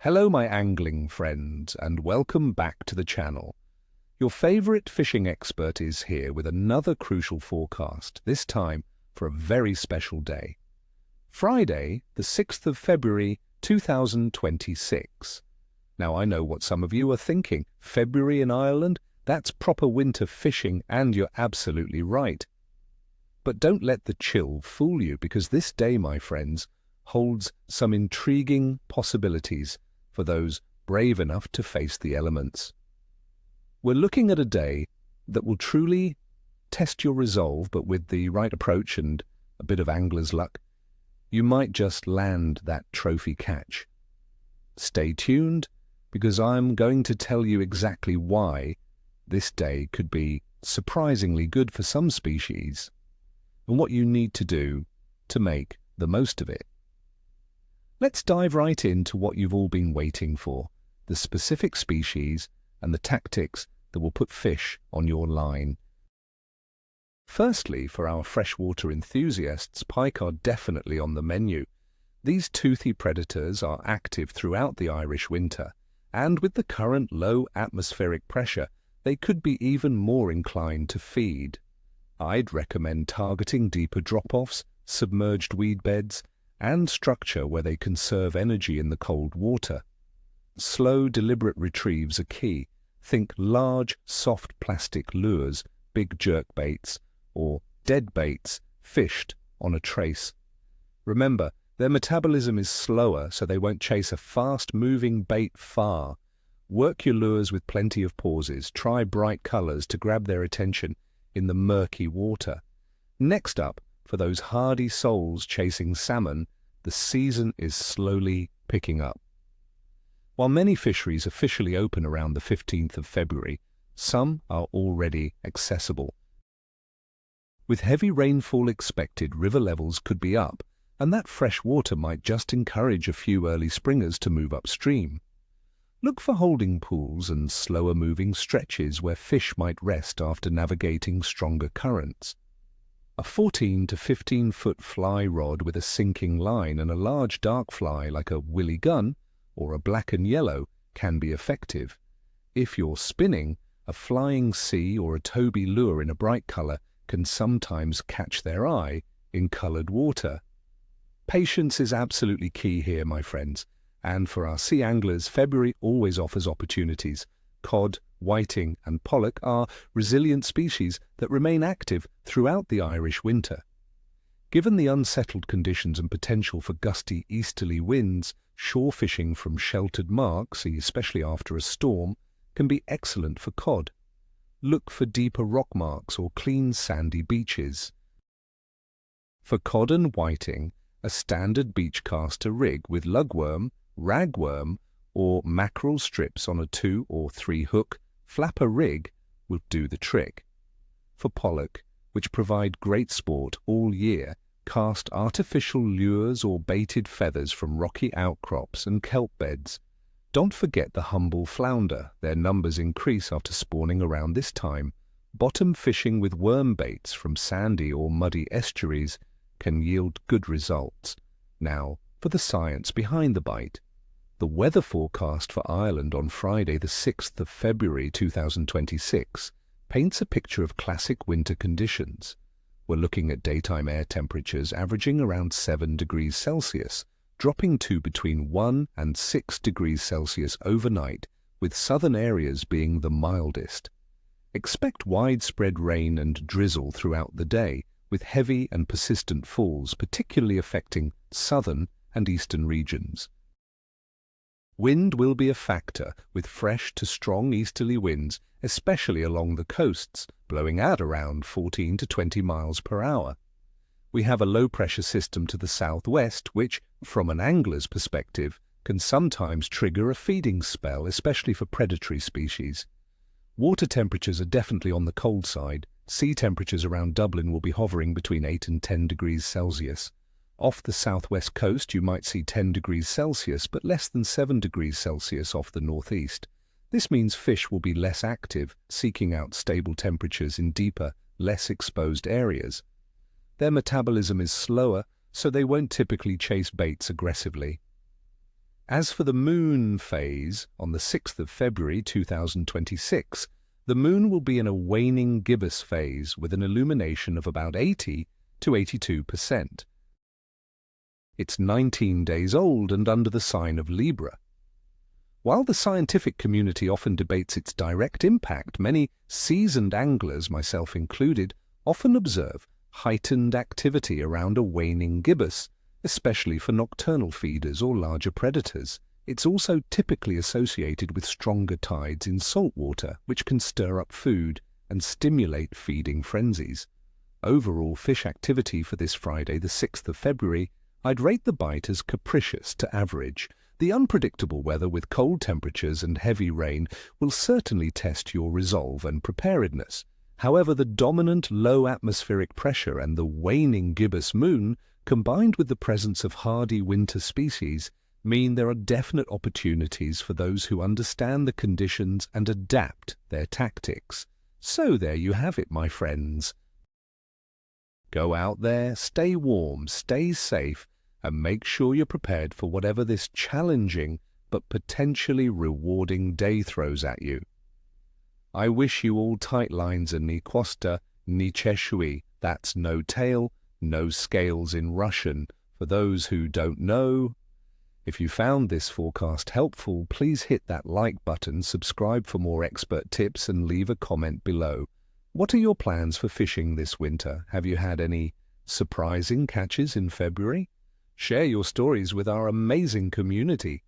Hello my angling friends and welcome back to the channel. Your favorite fishing expert is here with another crucial forecast, this time for a very special day. Friday, the 6th of February 2026. Now I know what some of you are thinking, February in Ireland? That's proper winter fishing, and you're absolutely right. But don't let the chill fool you, because this day, my friends, holds some intriguing possibilities for those brave enough to face the elements. We're looking at a day that will truly test your resolve, but with the right approach and a bit of angler's luck, you might just land that trophy catch. Stay tuned, because I'm going to tell you exactly why this day could be surprisingly good for some species, and what you need to do to make the most of it. Let's dive right into what you've all been waiting for, the specific species and the tactics that will put fish on your line. Firstly, for our freshwater enthusiasts, pike are definitely on the menu. These toothy predators are active throughout the Irish winter, and with the current low atmospheric pressure, they could be even more inclined to feed. I'd recommend targeting deeper drop-offs, submerged weed beds, and structure where they conserve energy in the cold water. Slow, deliberate retrieves are key. Think large, soft plastic lures, big jerk baits, or dead baits fished on a trace. Remember, their metabolism is slower, so they won't chase a fast-moving bait far. Work your lures with plenty of pauses. Try bright colors to grab their attention in the murky water. Next up, for those hardy souls chasing salmon, the season is slowly picking up. While many fisheries officially open around the 15th of February, some are already accessible. With heavy rainfall expected, river levels could be up, and that fresh water might just encourage a few early springers to move upstream. Look for holding pools and slower-moving stretches where fish might rest after navigating stronger currents. A 14 to 15-foot fly rod with a sinking line and a large dark fly like a willy gun or a black and yellow can be effective. If you're spinning, a flying sea or a Toby lure in a bright color can sometimes catch their eye in colored water. Patience is absolutely key here, my friends, and for our sea anglers, February always offers opportunities. Cod, whiting and pollack are resilient species that remain active throughout the Irish winter. Given the unsettled conditions and potential for gusty easterly winds, shore fishing from sheltered marks, especially after a storm, can be excellent for cod. Look for deeper rock marks or clean sandy beaches. For cod and whiting, a standard beach caster rig with lugworm, ragworm, or mackerel strips on a 2 or 3 hook flapper rig will do the trick. For pollack, which provide great sport all year, cast artificial lures or baited feathers from rocky outcrops and kelp beds. Don't forget the humble flounder. Their numbers increase after spawning around this time. Bottom fishing with worm baits from sandy or muddy estuaries can yield good results. Now, for the science behind the bite. The weather forecast for Ireland on Friday, the 6th of February 2026, paints a picture of classic winter conditions. We're looking at daytime air temperatures averaging around 7 degrees Celsius, dropping to between 1 and 6 degrees Celsius overnight, with southern areas being the mildest. Expect widespread rain and drizzle throughout the day, with heavy and persistent falls particularly affecting southern and eastern regions. Wind will be a factor, with fresh to strong easterly winds, especially along the coasts, blowing at around 14 to 20 miles per hour. We have a low-pressure system to the southwest, which, from an angler's perspective, can sometimes trigger a feeding spell, especially for predatory species. Water temperatures are definitely on the cold side. Sea temperatures around Dublin will be hovering between 8 and 10 degrees Celsius. Off the southwest coast, you might see 10 degrees Celsius, but less than 7 degrees Celsius off the northeast. This means fish will be less active, seeking out stable temperatures in deeper, less exposed areas. Their metabolism is slower, so they won't typically chase baits aggressively. As for the moon phase, on the 6th of February 2026, the moon will be in a waning gibbous phase with an illumination of about 80 to 82%. It's 19 days old and under the sign of Libra. While the scientific community often debates its direct impact, many seasoned anglers, myself included, often observe heightened activity around a waning gibbous, especially for nocturnal feeders or larger predators. It's also typically associated with stronger tides in saltwater, which can stir up food and stimulate feeding frenzies. Overall fish activity for this Friday, the 6th of February, I'd rate the bite as capricious to average. The unpredictable weather with cold temperatures and heavy rain will certainly test your resolve and preparedness. However, the dominant low atmospheric pressure and the waning gibbous moon, combined with the presence of hardy winter species, mean there are definite opportunities for those who understand the conditions and adapt their tactics. So there you have it, my friends. Go out there, stay warm, stay safe, and make sure you're prepared for whatever this challenging but potentially rewarding day throws at you. I wish you all tight lines and ni quosta, ni cheshui. That's no tail, no scales in Russian, for those who don't know. If you found this forecast helpful, please hit that like button, subscribe for more expert tips, and leave a comment below. What are your plans for fishing this winter? Have you had any surprising catches in February? Share your stories with our amazing community.